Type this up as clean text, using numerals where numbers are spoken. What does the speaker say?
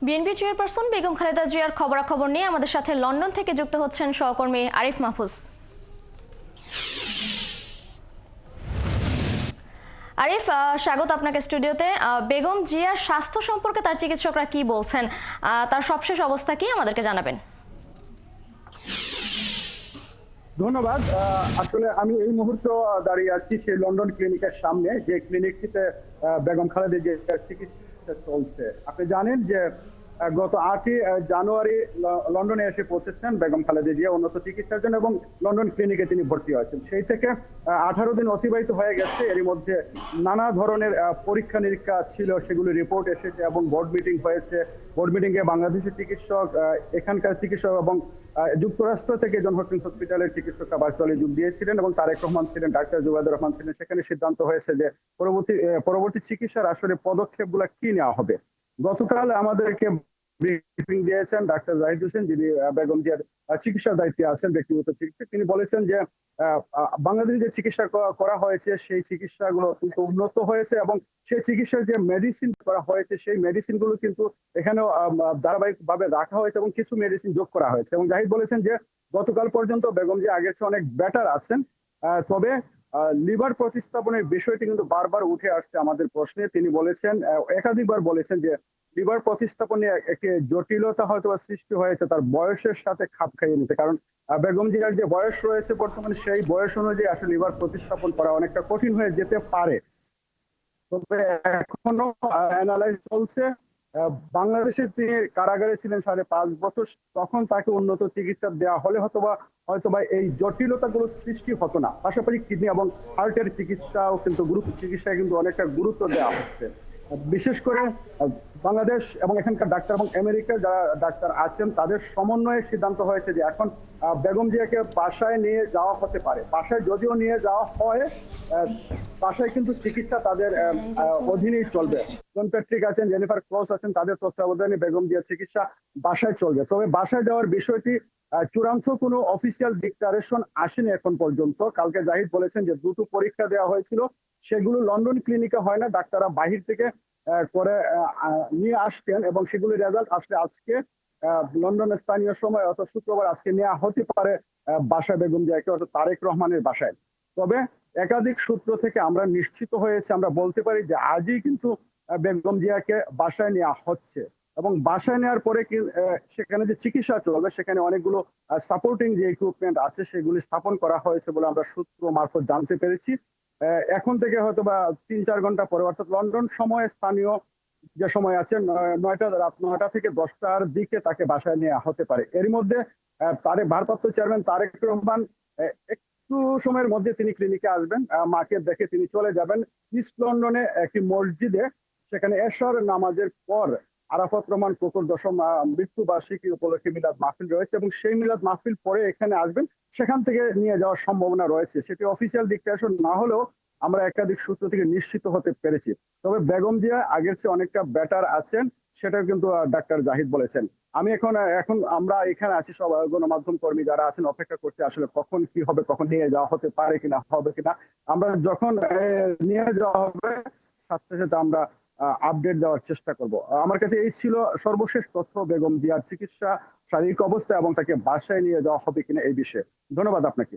BNP chairperson Begum Khaleda জিয়ার খবরাখবর নিয়ে আমাদের সাথে লন্ডন থেকে যুক্ত হচ্ছেন সহকর্মী আরিফ মাহফুজ। আরিফ, স্বাগত আপনাকে স্টুডিওতে। বেগম জিয়ার স্বাস্থ্য সম্পর্কে তার চিকিৎসকরা কি বলছেন, তার সবশেষ অবস্থা কি আমাদেরকে জানাবেন। ধন্যবাদ। আসলে আমি এই মুহূর্তে দাঁড়িয়ে আছি সেই লন্ডন ক্লিনিকের সামনে, যে ক্লিনিকটিতে বেগম খালেদা জিয়ার চিকিৎসা চলছে। আপনি জানেন যে গত 8ই জানুয়ারি লন্ডনে এসে পৌঁছেছেন বেগম খালেদা জিয়া উন্নত চিকিৎসার জন্য এবং লন্ডন ক্লিনিকে তিনি ভর্তি হয়েছেন। সেই থেকে 18 দিন অতিবাহিত হয়ে গেছে। এরই মধ্যে নানা ধরনের পরীক্ষা নিরীক্ষা ছিল, সেগুলো রিপোর্ট এসেছে এবং বোর্ড মিটিং হয়েছে। বোর্ড মিটিং এ বাংলাদেশের চিকিৎসক, এখানকার চিকিৎসক এবং যুক্তরাষ্ট্র থেকে জন হকিন্স হসপিটালের চিকিৎসকরা ভার্চুয়ালি যোগ দিয়েছিলেন এবং তারেক রহমান ছিলেন, ডাক্তার জুবাইদুর রহমান ছিলেন। সেখানে সিদ্ধান্ত হয়েছে যে পরবর্তী চিকিৎসার আসলে পদক্ষেপগুলো কি নেওয়া হবে। গতকাল আমাদেরকে ব্রিফিং দিয়েছেন ডাক্তার জাহিদ হোসেন, যিনি বেগম জিয়ার চিকিৎসার দায়িত্বে আছেন, ব্যক্তিগত চিকিৎসক। তিনি বলেছেন যে বাংলাদেশে যে চিকিৎসা করা হয়েছে সেই চিকিৎসাগুলো কিন্তু উন্নত হয়েছে এবং সেই চিকিৎসার যে মেডিসিন করা হয়েছে সেই মেডিসিন গুলো কিন্তু এখানেও ধারাবাহিক ভাবে রাখা হয়েছে এবং কিছু মেডিসিন যোগ করা হয়েছে। এবং জাহিদ বলেছেন যে গতকাল পর্যন্ত বেগম জিয়া আগের চেয়ে অনেক বেটার আছেন, তবে লিভার প্রতিস্থাপনের বিষয়টি কিন্তু বারবার উঠে আসছে আমাদের প্রশ্নে। তিনি বলেছেন, একাধিকবার বলেছেন যে লিভার প্রতিস্থাপনে একটি জটিলতা হয়তো সৃষ্টি হয়েছে তার বয়সের সাথে খাপ খাইয়ে নিতে। কারণ বেগম জিয়ার যে বয়স রয়েছে বর্তমানে, সেই বয়স অনুযায়ী আসলে লিভার প্রতিস্থাপন করা অনেকটা কঠিন হয়ে যেতে পারে। তবে এখনো অ্যানালাইজ চলছে। বাংলাদেশে তিনি কারাগারে ছিলেন 5.5 বছর, তখন তাকে উন্নত চিকিৎসা দেওয়া হলে হয়তোবা এই জটিলতাগুলো সৃষ্টি হতো না। পাশাপাশি কিডনি এবং হার্টের চিকিৎসাও কিন্তু চিকিৎসায় কিন্তু অনেকটা গুরুত্ব দেওয়া হচ্ছে। বিশেষ করে বাংলাদেশ এবং এখানকার ডাক্তার এবং আমেরিকার যারা ডাক্তার আছেন তাদের সমন্বয়ে সিদ্ধান্ত হয়েছে যে এখন বেগম জিয়াকে বাসায় নিয়ে যাওয়া হতে পারে। বাসায় যদিও নিয়ে যাওয়া হয়, বাসায় কিন্তু চিকিৎসা তাদের অধীনেই চলবে। জন প্যাট্রিক আছেন, জেনিফার ক্রস আছেন, তাদের তত্ত্বাবধানে বেগম জিয়ার চিকিৎসা বাসায় চলবে। তবে বাসায় যাওয়ার বিষয়টি চূড়ান্ত কোনো অফিসিয়াল ডিক্লারেশন আসেনি এখন পর্যন্ত। কালকে জাহিদ বলেছেন যে 2টো পরীক্ষা দেওয়া হয়েছিল, সেগুলো লন্ডন ক্লিনিকে হয় না, ডাক্তাররা বাহির থেকে করে নিয়ে আসছেন এবং সেগুলির রেজাল্ট আসলে আজকে লন্ডনের স্থানীয় সময় অর্থাৎ শুক্রবার আজকে নেওয়া হতে পারে বাসায় বেগম জিয়াকে, অর্থাৎ তারেক রহমানের বাসায়। তবে একাধিক সূত্র থেকে আমরা নিশ্চিত হয়েছে, আমরা বলতে পারি যে আজই কিন্তু বেগম জিয়াকে বাসায় নেওয়া হচ্ছে এবং বাসায় নেওয়ার পরে সেখানে যে চিকিৎসা চলবে সেখানে অনেকগুলো সাপোর্টিং যে ইকুইপমেন্ট আছে সেগুলি স্থাপন করা হয়েছে বলে আমরা সূত্র মারফত জানতে পেরেছি। এখন থেকে হয়তো বা 3-4 ঘন্টা পরে, অর্থাৎ লন্ডন সময় স্থানীয় যে সময় আছে রাত 9টা থেকে 10টার দিকে তাকে বাসায় নেওয়া হতে পারে। এর মধ্যে ভারপ্রাপ্ত চেয়ারম্যান তারেক রহমান একটু সময়ের মধ্যে তিনি ক্লিনিকে আসবেন, মাকে দেখে তিনি চলে যাবেন ইস্ট লন্ডনে একটি মসজিদে। সেখানে এশার নামাজের পর আরাফাত রহমান কোকর 10ম মৃত্যুবার্ষিকী উপলক্ষে মিলাদ মাহফিল রয়েছে এবং সেই মিলাদ মাহফিল পরে এখানে আসবেন। সেখান থেকে নিয়ে যাওয়ার সম্ভাবনা রয়েছে। সেটি অফিসিয়াল ডিক্লারেশন না হলেও আমরা একাধিক সূত্র থেকে নিশ্চিত হতে পেরেছি। তবে বেগম জিয়া আগের চেয়ে অনেকটা বেটার আছেন, সেটাও কিন্তু ডাক্তার জাহিদ বলেছেন। আমি এখন আমরা এখানে আছি, সব গণমাধ্যম কর্মী যারা আছেন অপেক্ষা করতে আসলে কখন কি হবে, কখন নিয়ে যাওয়া হতে পারে কিনা, হবে কিনা। আমরা যখন নিয়ে যাওয়া হবে সাথে সাথে আমরা আপডেট দেওয়ার চেষ্টা করব। আমার কাছে এই ছিল সর্বশেষ তথ্য বেগম জিয়ার চিকিৎসা, শারীরিক অবস্থা এবং তাকে বাসায় নিয়ে যাওয়া হবে কিনা এই বিষয়ে। ধন্যবাদ আপনাকে।